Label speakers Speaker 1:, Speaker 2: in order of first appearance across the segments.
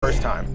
Speaker 1: first time.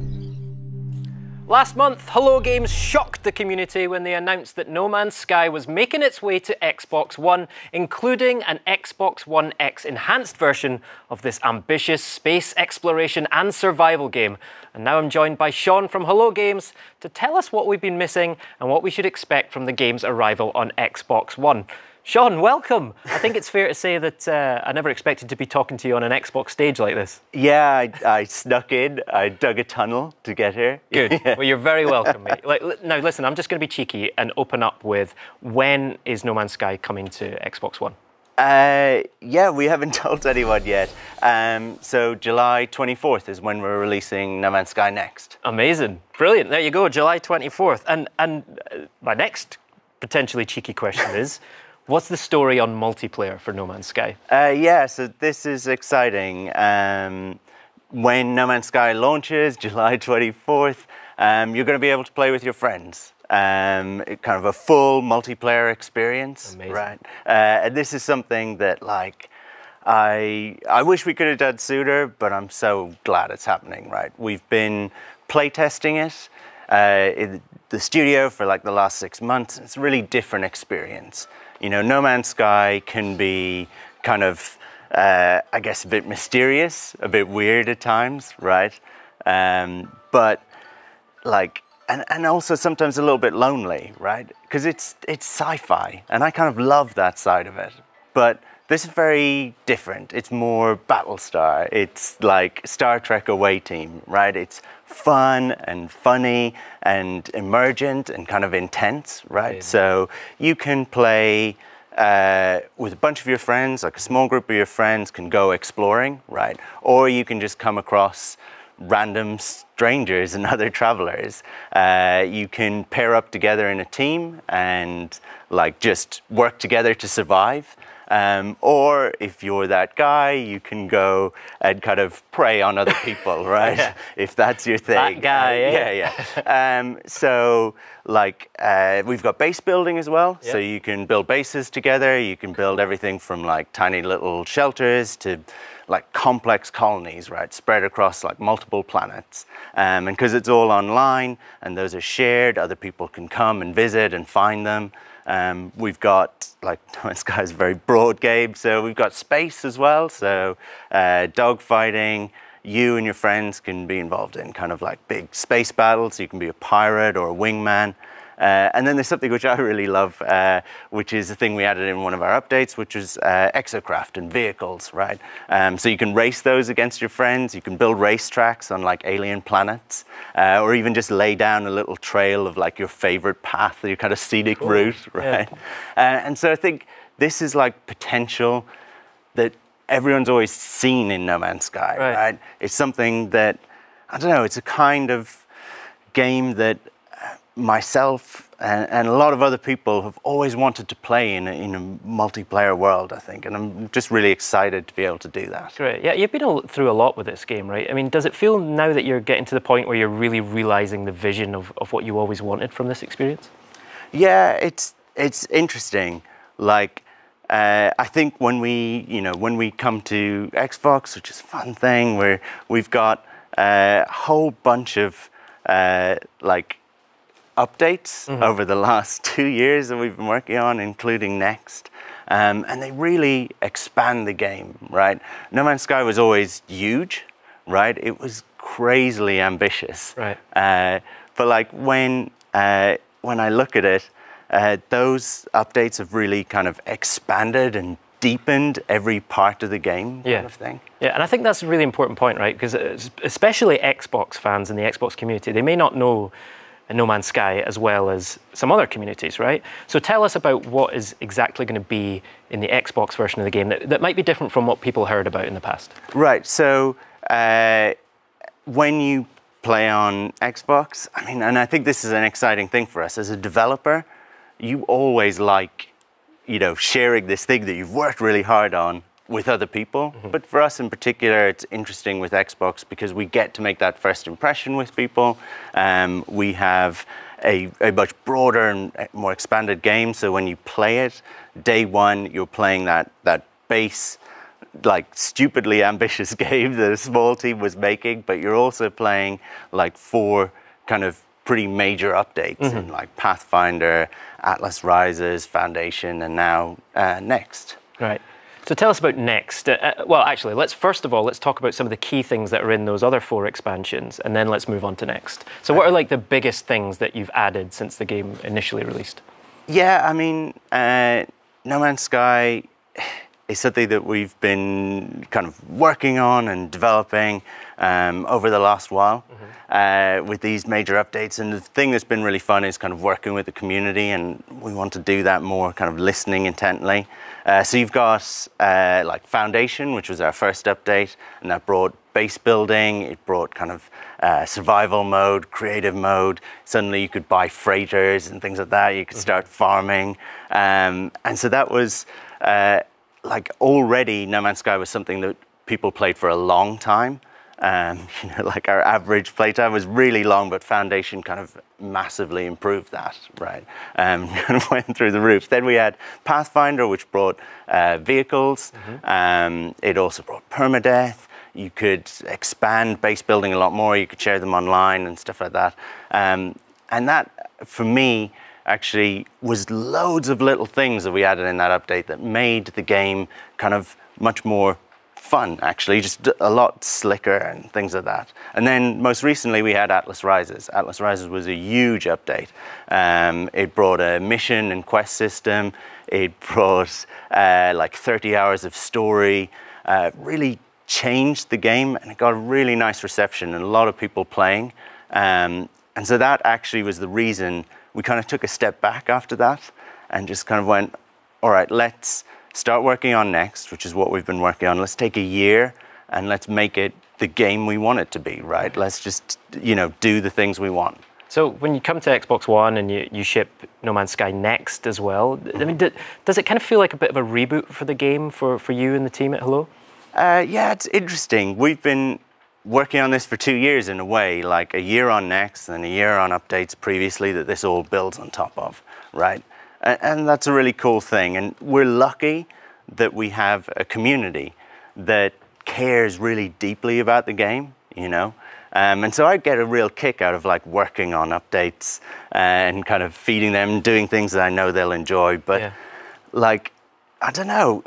Speaker 2: Last month, Hello Games shocked the community when they announced that No Man's Sky was making its way to Xbox One, including an Xbox One X enhanced version of this ambitious space exploration and survival game. And now I'm joined by Sean from Hello Games to tell us what we've been missing and what we should expect from the game's arrival on Xbox One. Sean, welcome. I think it's fair to say that I never expected to be talking to you on an Xbox stage like this.
Speaker 3: Yeah, I snuck in. I dug a tunnel to get here.
Speaker 2: Good. Well, you're very welcome, mate. Now, listen, I'm just going to be cheeky and open up with, when is No Man's Sky coming to Xbox One?
Speaker 3: Yeah, we haven't told anyone yet. So July 24th is when we're releasing No Man's Sky next.
Speaker 2: Amazing. Brilliant. There you go, July 24th. And my next potentially cheeky question is, what's the story on multiplayer for No Man's Sky?
Speaker 3: Yeah, so this is exciting. When No Man's Sky launches, July 24th, you're going to be able to play with your friends. Kind of a full multiplayer experience.
Speaker 2: Amazing.
Speaker 3: Right? And this is something that, like, I wish we could have done sooner, but I'm so glad it's happening, right? We've been playtesting it in the studio for like the last 6 months. It's a really different experience. You know, No Man's Sky can be kind of, I guess, a bit mysterious, a bit weird at times, right? But like, and also sometimes a little bit lonely, right? Because it's sci-fi, and I kind of love that side of it. But this is very different. It's more Battlestar. It's like Star Trek Away Team, right? It's fun and funny and emergent and kind of intense, right?
Speaker 2: Yeah.
Speaker 3: So you can play with a bunch of your friends, like a small group of your friends can go exploring, right? Or you can just come across random strangers and other travelers. You can pair up together in a team and like just work together to survive. Or if you're that guy, you can go and kind of prey on other people, right?
Speaker 2: Yeah.
Speaker 3: If that's your thing.
Speaker 2: That guy,
Speaker 3: yeah. So like we've got base building as well.
Speaker 2: Yep.
Speaker 3: So you can build bases together. You can build everything from like tiny little shelters to like complex colonies, right? Spread across like multiple planets. And because it's all online and those are shared, other people can come and visit and find them. We've got, like, No Man's Sky is a very broad game, so we've got space as well. So dogfighting, you and your friends can be involved in kind of like big space battles. You can be a pirate or a wingman. And then there's something which I really love, which is a thing we added in one of our updates, which is exocraft and vehicles, right? So you can race those against your friends. You can build racetracks on like alien planets, or even just lay down a little trail of like your favorite path, your kind of scenic route, right?
Speaker 2: Yeah.
Speaker 3: And so I think this is like potential that everyone's always seen in No Man's Sky, right? It's something that, I don't know, it's a kind of game that myself and a lot of other people have always wanted to play in a multiplayer world, I think, and I'm just really excited to be able to do that.
Speaker 2: Great. Yeah, you've been through a lot with this game, right? I mean, does it feel now that you're getting to the point where you're really realizing the vision of what you always wanted from this experience?
Speaker 3: Yeah, it's interesting. Like, I think when we come to Xbox, which is a fun thing, where we've got a whole bunch of like updates over the last 2 years that we've been working on, including Next. And they really expand the game, right? No Man's Sky was always huge, right? It was crazily ambitious.
Speaker 2: Right.
Speaker 3: But like when I look at it, those updates have really kind of expanded and deepened every part of the game, kind of thing.
Speaker 2: Yeah, and I think that's a really important point, right? Because especially Xbox fans in the Xbox community, they may not know No Man's Sky as well as some other communities, right? So tell us about what is exactly going to be in the Xbox version of the game that might be different from what people heard about in the past.
Speaker 3: Right, so when you play on Xbox, I mean, and I think this is an exciting thing for us as a developer, you always like, you know, sharing this thing that you've worked really hard on with other people. But for us in particular, it's interesting with Xbox because we get to make that first impression with people. We have a much broader and more expanded game. So when you play it, day one, you're playing that base like stupidly ambitious game that a small team was making, but you're also playing like 4 kind of pretty major updates in like Pathfinder, Atlas Rises, Foundation, and now Next.
Speaker 2: Right. So tell us about Next. Well, actually, first of all, let's talk about some of the key things that are in those other 4 expansions, and then let's move on to Next. So what are like the biggest things that you've added since the game initially released?
Speaker 3: Yeah, I mean, No Man's Sky is something that we've been kind of working on and developing over the last while with these major updates. And the thing that's been really fun is kind of working with the community, and we want to do that more, kind of listening intently. So you've got like Foundation, which was our first update, and that brought base building. It brought kind of survival mode, creative mode. Suddenly you could buy freighters and things like that. You could start farming. And so that was like already No Man's Sky was something that people played for a long time. You know, like our average playtime was really long, but Foundation kind of massively improved that, right? Kind of went through the roof. Then we had Pathfinder, which brought vehicles. It also brought permadeath. You could expand base building a lot more. You could share them online and stuff like that. And that, for me, actually was loads of little things that we added in that update that made the game kind of much more fun, actually, just a lot slicker and things like that. And then most recently we had Atlas Rises. Atlas Rises was a huge update. It brought a mission and quest system. It brought like 30 hours of story, really changed the game, and it got a really nice reception and a lot of people playing. And so that actually was the reason we kind of took a step back after that and just kind of went, all right, let's start working on Next, which is what we've been working on. Let's take a year and let's make it the game we want it to be, right? Let's just, you know, do the things we want.
Speaker 2: So when you come to Xbox One and you ship No Man's Sky Next as well, I mean, does it kind of feel like a bit of a reboot for the game for you and the team at Hello?
Speaker 3: Yeah, it's interesting. We've been working on this for 2 years in a way, like a year on Next and a year on updates previously that this all builds on top of, right? And that's a really cool thing. And we're lucky that we have a community that cares really deeply about the game, you know? And so I get a real kick out of like working on updates and kind of feeding them, doing things that I know they'll enjoy. But like, I don't know,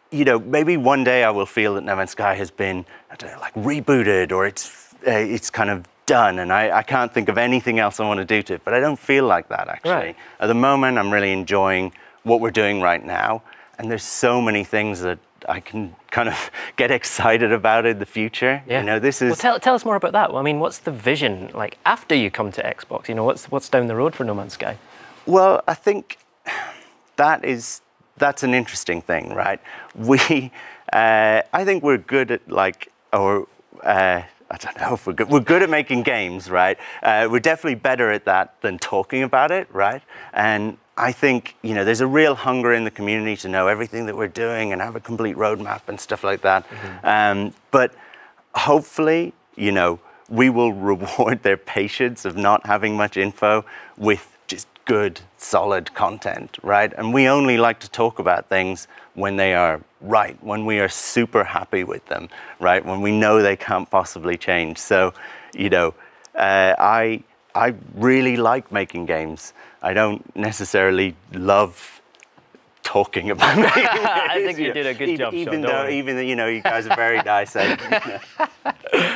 Speaker 3: you know, maybe one day I will feel that No Man's Sky has been, I don't know, like rebooted, or it's kind of done, and I can't think of anything else I want to do to it, but I don't feel like that, actually.
Speaker 2: Right.
Speaker 3: At the moment, I'm really enjoying what we're doing right now, and there's so many things that I can kind of get excited about in the future.
Speaker 2: Yeah.
Speaker 3: You know, this is...
Speaker 2: Well, tell us more about that. I mean, what's the vision, like, after you come to Xbox? You know, what's down the road for No Man's Sky?
Speaker 3: Well, I think that's an interesting thing, right? I think we're good at, like, or... I don't know if we're good. We're good at making games, right? We're definitely better at that than talking about it, right? And I think, you know, there's a real hunger in the community to know everything that we're doing and have a complete roadmap and stuff like that. But hopefully, you know, we will reward their patience of not having much info with just good, solid content, right? And we only like to talk about things when they are right, when we are super happy with them, right? When we know they can't possibly change. So, you know, I really like making games. I don't necessarily love talking about making games.
Speaker 2: I think you did a good job,
Speaker 3: even
Speaker 2: Sean,
Speaker 3: though you know, you guys are very nice.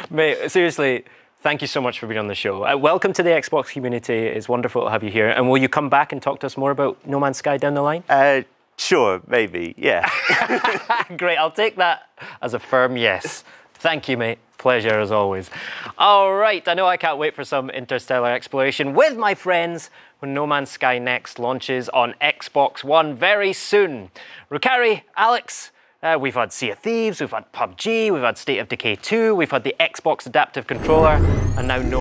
Speaker 2: Mate, seriously, thank you so much for being on the show. Welcome to the Xbox community. It's wonderful to have you here. And will you come back and talk to us more about No Man's Sky down the line?
Speaker 3: Sure, maybe, yeah.
Speaker 2: Great, I'll take that as a firm yes. Thank you, mate. Pleasure as always. All right, I know I can't wait for some interstellar exploration with my friends when No Man's Sky Next launches on Xbox One very soon. Rukari, Alex, we've had Sea of Thieves, we've had PUBG, we've had State of Decay 2, we've had the Xbox Adaptive Controller, and now No